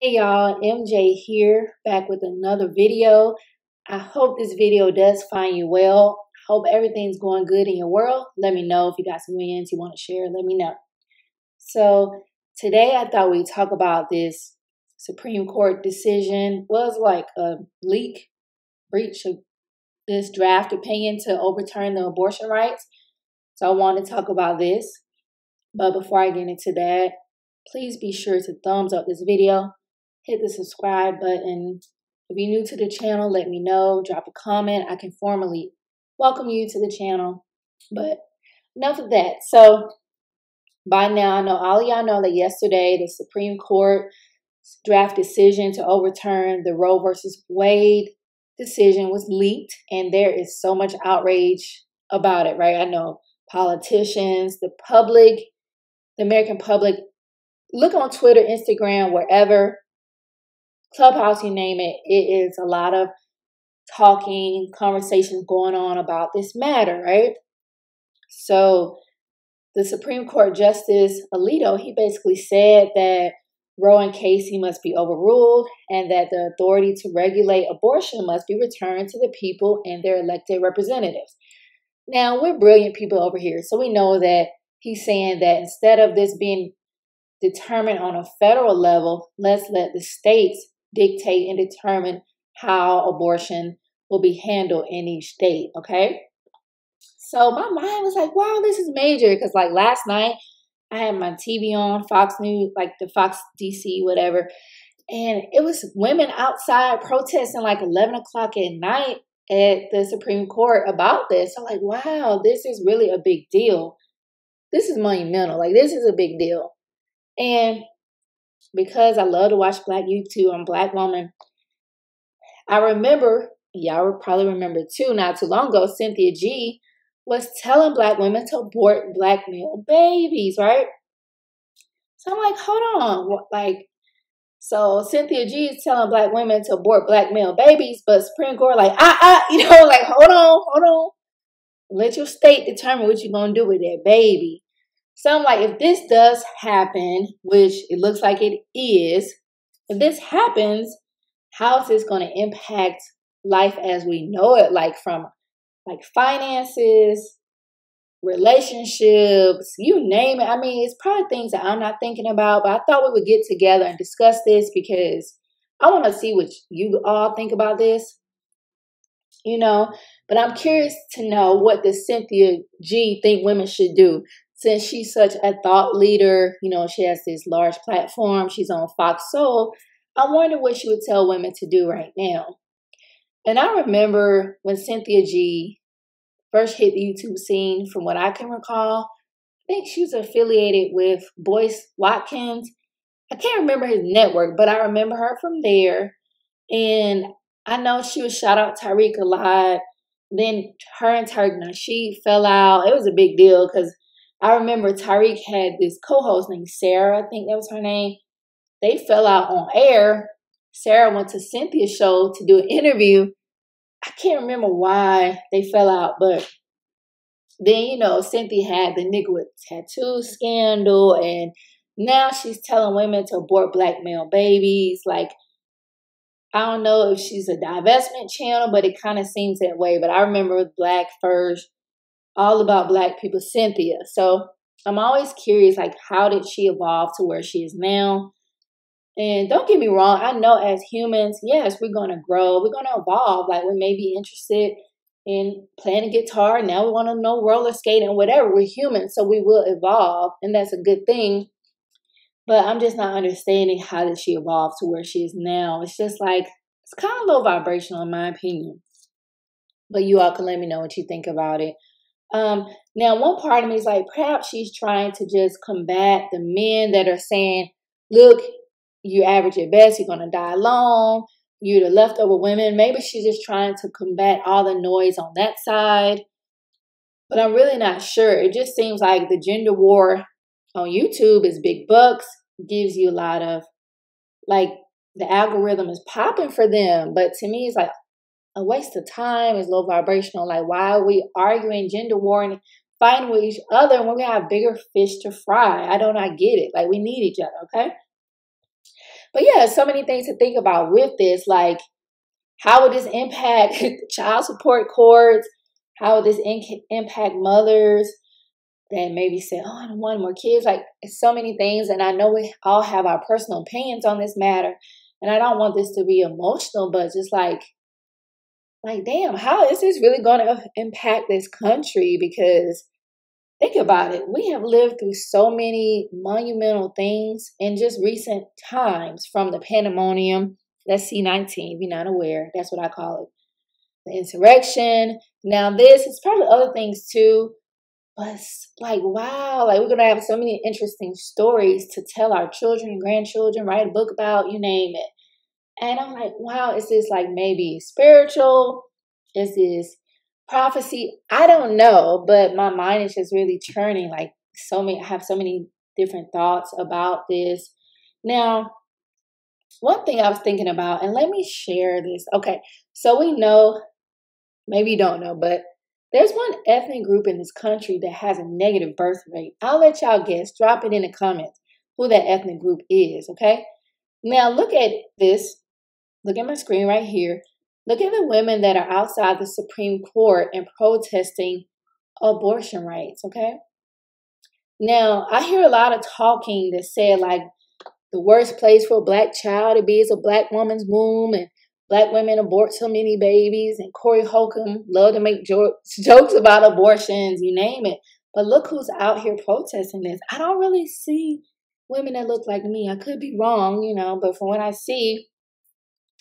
Hey y'all, MJ here, back with another video. I hope this video does find you well. Hope everything's going good in your world. Let me know if you got some wins you want to share. Let me know. So today I thought we'd talk about this Supreme Court decision. Was like a breach of this draft opinion to overturn the abortion rights. So I want to talk about this. But before I get into that, please be sure to thumbs up this video. Hit the subscribe button. If you're new to the channel, let me know. Drop a comment. I can formally welcome you to the channel. But enough of that. So by now, I know all of y'all know that yesterday the Supreme Court draft decision to overturn the Roe versus Wade decision was leaked. And there is so much outrage about it, right? I know politicians, the public, the American public. Look on Twitter, Instagram, wherever. Clubhouse, you name it, it is a lot of talking, conversations going on about this matter, right? So the Supreme Court Justice Alito, he basically said that Roe and Casey must be overruled and that the authority to regulate abortion must be returned to the people and their elected representatives. Now, we're brilliant people over here, so we know that he's saying that instead of this being determined on a federal level, let's let the states dictate and determine how abortion will be handled in each state, okay? So my mind was like, wow, this is major. Because like last night, I had my TV on, Fox News, like the Fox DC, whatever. And it was women outside protesting like 11 o'clock at night at the Supreme Court about this. I'm like, wow, this is really a big deal. This is monumental. Like, this is a big deal. And because I love to watch Black YouTube, I'm a Black woman. I remember, y'all will probably remember too, not too long ago, Cynthia G was telling Black women to abort Black male babies, right? So I'm like, hold on. Like, so Cynthia G is telling Black women to abort Black male babies, but Supreme Court like, like, hold on. Let your state determine what you're going to do with that baby. So I'm like, if this does happen, which it looks like it is, if this happens, how is this going to impact life as we know it? Like from like finances, relationships, you name it. I mean, it's probably things that I'm not thinking about, but I thought we would get together and discuss this because I want to see what you all think about this, you know. But I'm curious to know what does Cynthia G think women should do. Since she's such a thought leader, you know, she has this large platform. She's on Fox Soul. I wonder what she would tell women to do right now. And I remember when Cynthia G first hit the YouTube scene, from what I can recall, I think she was affiliated with Boyce Watkins. I can't remember his network, but I remember her from there. And I know she was shout out Tyreek a lot. Then her and Tyreek Nasheed fell out. It was a big deal because I remember Tyreek had this co-host named Sarah. I think that was her name. They fell out on air. Sarah went to Cynthia's show to do an interview. I can't remember why they fell out, but then, you know, Cynthia had the nigga with tattoo scandal, and now she's telling women to abort Black male babies. Like, I don't know if she's a divestment channel, but it kind of seems that way. But I remember Black First, all about Black people, Cynthia. So I'm always curious, like, how did she evolve to where she is now? And don't get me wrong, I know as humans, yes, we're going to grow. We're going to evolve. Like, we may be interested in playing a guitar. Now we want to know roller skating, whatever. We're human, so we will evolve. And that's a good thing. But I'm just not understanding how did she evolve to where she is now. It's just like, it's kind of low vibrational in my opinion. But you all can let me know what you think about it. Now, one part of me is like, perhaps she's trying to just combat the men that are saying, look, you average at best, you're going to die alone, you're the leftover women. Maybe she's just trying to combat all the noise on that side. But I'm really not sure. It just seems like the gender war on YouTube is big bucks, gives you a lot of, like, the algorithm is popping for them. But to me, it's like a waste of time. It's low vibrational. Like, why are we arguing gender war and fighting with each other when we have bigger fish to fry? I do not get it. Like, we need each other, okay? But yeah, so many things to think about with this. Like, how would this impact child support courts? How would this impact mothers that maybe say, oh, I don't want more kids? Like, it's so many things. And I know we all have our personal opinions on this matter. And I don't want this to be emotional, but just like, damn, how is this really going to impact this country? Because think about it. We have lived through so many monumental things in just recent times, from the pandemonium, that's C-19, if you're not aware. That's what I call it. The insurrection. Now this is probably other things too. But it's like, wow, like we're going to have so many interesting stories to tell our children and grandchildren, write a book about, you name it. And I'm like, wow, is this like maybe spiritual? Is this prophecy? I don't know, but my mind is just really churning. Like I have so many different thoughts about this. Now, one thing I was thinking about, and let me share this. Okay, so we know, maybe you don't know, but there's one ethnic group in this country that has a negative birth rate. I'll let y'all guess. Drop it in the comments who that ethnic group is, okay? Now, look at this. Look at my screen right here. Look at the women that are outside the Supreme Court and protesting abortion rights, okay? Now, I hear a lot of talking that said, like, the worst place for a black child to be is a black woman's womb, and black women abort so many babies, and Corey Holcomb love to make jokes about abortions, you name it. But look who's out here protesting this. I don't really see women that look like me. I could be wrong, you know, but from what I see,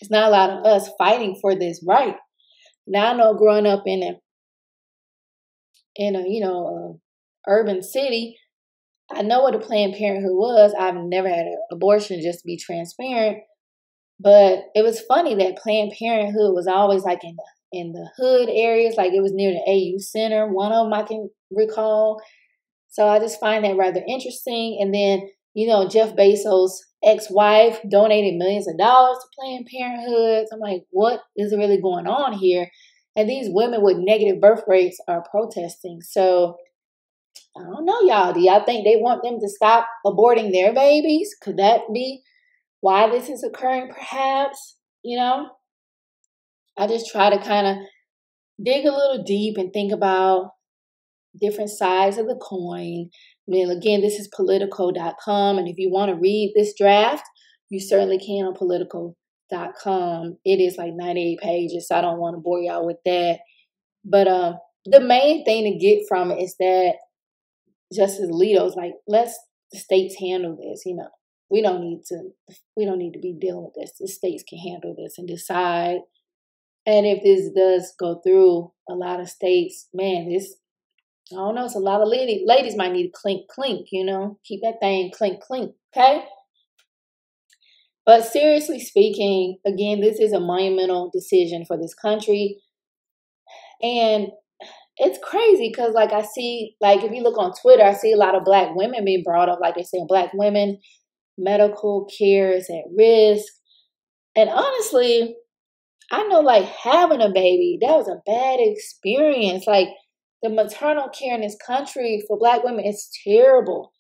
it's not a lot of us fighting for this right. Now I know growing up in a urban city, I know what a Planned Parenthood was. I've never had an abortion, just to be transparent. But it was funny that Planned Parenthood was always like in the hood areas, like it was near the AU Center. One of them I can recall. So I just find that rather interesting. And then, Jeff Bezos' ex-wife donated millions of dollars to Planned Parenthood. So I'm like, what is really going on here? And these women with negative birth rates are protesting. So I don't know, y'all. Do y'all think they want them to stop aborting their babies? Could that be why this is occurring, perhaps? I just try to kind of dig a little deep and think about different sides of the coin. Then again, this is politico.com. And if you want to read this draft, you certainly can on politico.com. It is like 98 pages, so I don't want to bore y'all with that. But the main thing to get from it is that Justice Alito's like, let the states handle this. We don't need to be dealing with this. The states can handle this and decide. And if this does go through a lot of states, man, I don't know, it's a lot of ladies might need to clink, keep that thing clink, okay? But seriously speaking, again, this is a monumental decision for this country. And it's crazy because, like, I see, like, if you look on Twitter, I see a lot of black women being brought up. Like, they're saying black women, medical care is at risk. And honestly, I know, like, having a baby, that was a bad experience. Like, the maternal care in this country for black women is terrible.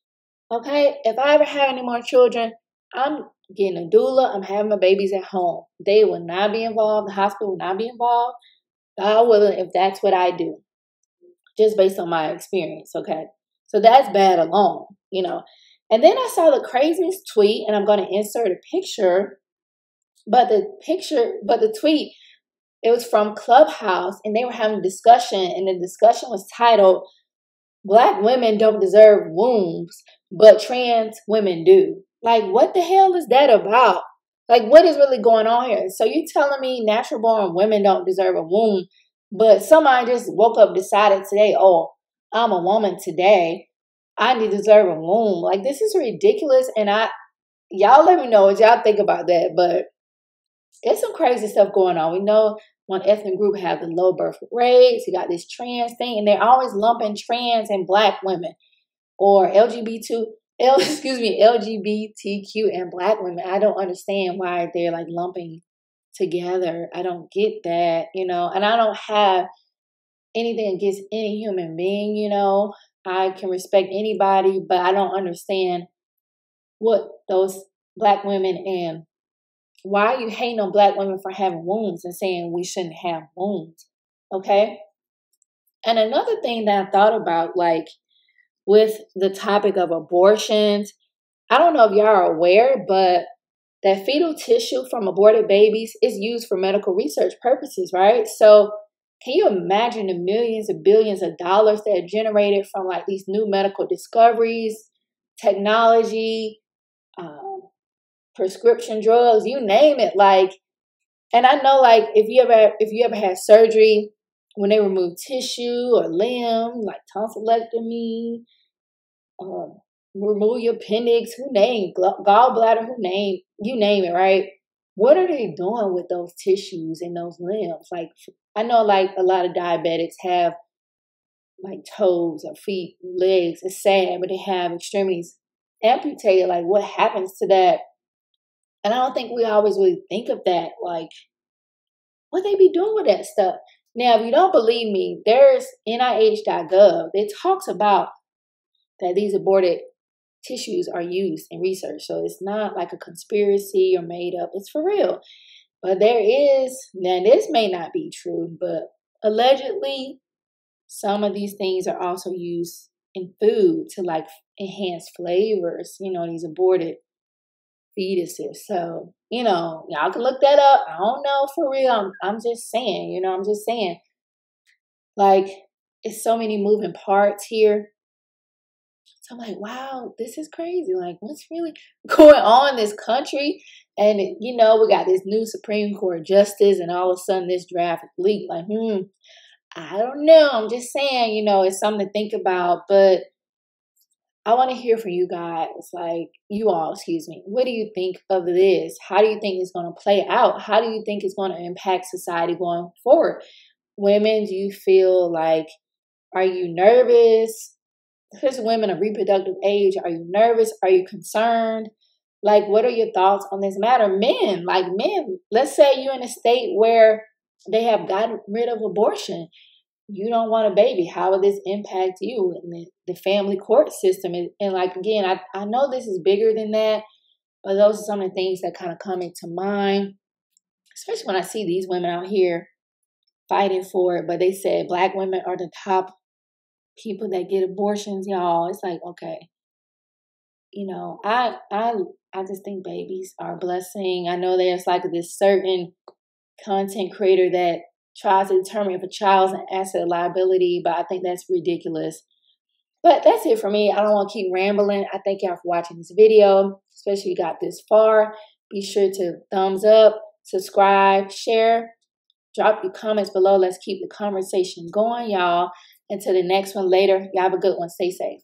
Okay? If I ever have any more children, I'm getting a doula. I'm having my babies at home. They will not be involved. The hospital will not be involved. God willing, if that's what I do. Just based on my experience, okay? So that's bad alone, And then I saw the craziest tweet, and I'm going to insert a picture. But the tweet, it was from Clubhouse, and they were having a discussion, and the discussion was titled, "Black women don't deserve wombs, but trans women do." Like, what the hell is that about? Like, what is really going on here? So you telling me natural born women don't deserve a womb, but somebody just woke up, decided today, oh, I'm a woman today, I deserve a womb. Like, this is ridiculous. And y'all let me know what y'all think about that. But it's some crazy stuff going on. We know one ethnic group have the low birth rates. You got this trans thing, and they're always lumping trans and black women or LGBTQ and black women. I don't understand why they're like lumping together. I don't get that, and I don't have anything against any human being, I can respect anybody, but I don't understand what those black women, and why are you hating on black women for having wounds and saying we shouldn't have wounds? Okay. And another thing that I thought about, like with the topic of abortions, I don't know if y'all are aware, but that fetal tissue from aborted babies is used for medical research purposes, right? So can you imagine the millions and billions of dollars that are generated from like these new medical discoveries, technology, prescription drugs, you name it. Like, and I know like if you ever had surgery when they remove tissue or limb, like tonsillectomy, remove your appendix, who name gallbladder, you name it, right? What are they doing with those tissues and those limbs? Like, I know like a lot of diabetics have like toes or feet, legs. It's sad, but they have extremities amputated. Like, what happens to that? And I don't think we always really think of that. Like, what they be doing with that stuff? Now, if you don't believe me, there's NIH.gov. It talks about that these aborted tissues are used in research. So it's not like a conspiracy or made up. It's for real. But there is, now this may not be true, but allegedly some of these things are also used in food to like enhance flavors, you know, these aborted fetuses. So, you know, y'all can look that up. I don't know for real. I'm just saying, you know, I'm just saying. Like, it's so many moving parts here. So I'm like, wow, this is crazy. Like, what's really going on in this country? And, you know, we got this new Supreme Court justice, and all of a sudden this draft leaked. Like, I don't know. I'm just saying, you know, it's something to think about. But I want to hear from you guys, like, you all, excuse me. What do you think of this? How do you think it's going to play out? How do you think it's going to impact society going forward? Women, do you feel like, are you nervous? Especially women of reproductive age, are you nervous? Are you concerned? Like, what are your thoughts on this matter? Men, like men, let's say you're in a state where they have gotten rid of abortion. You don't want a baby. How will this impact you and the family court system? And like, again, I know this is bigger than that, but those are some of the things that kind of come into mind, especially when I see these women out here fighting for it. But they said black women are the top people that get abortions, y'all. It's like, okay, you know, I just think babies are a blessing. I know there's like this certain content creator that tries to determine if a child's an asset or liability, but I think that's ridiculous. But that's it for me. I don't want to keep rambling. I thank y'all for watching this video, especially if you got this far. Be sure to thumbs up, subscribe, share, drop your comments below. Let's keep the conversation going, y'all. Until the next one later, y'all have a good one. Stay safe.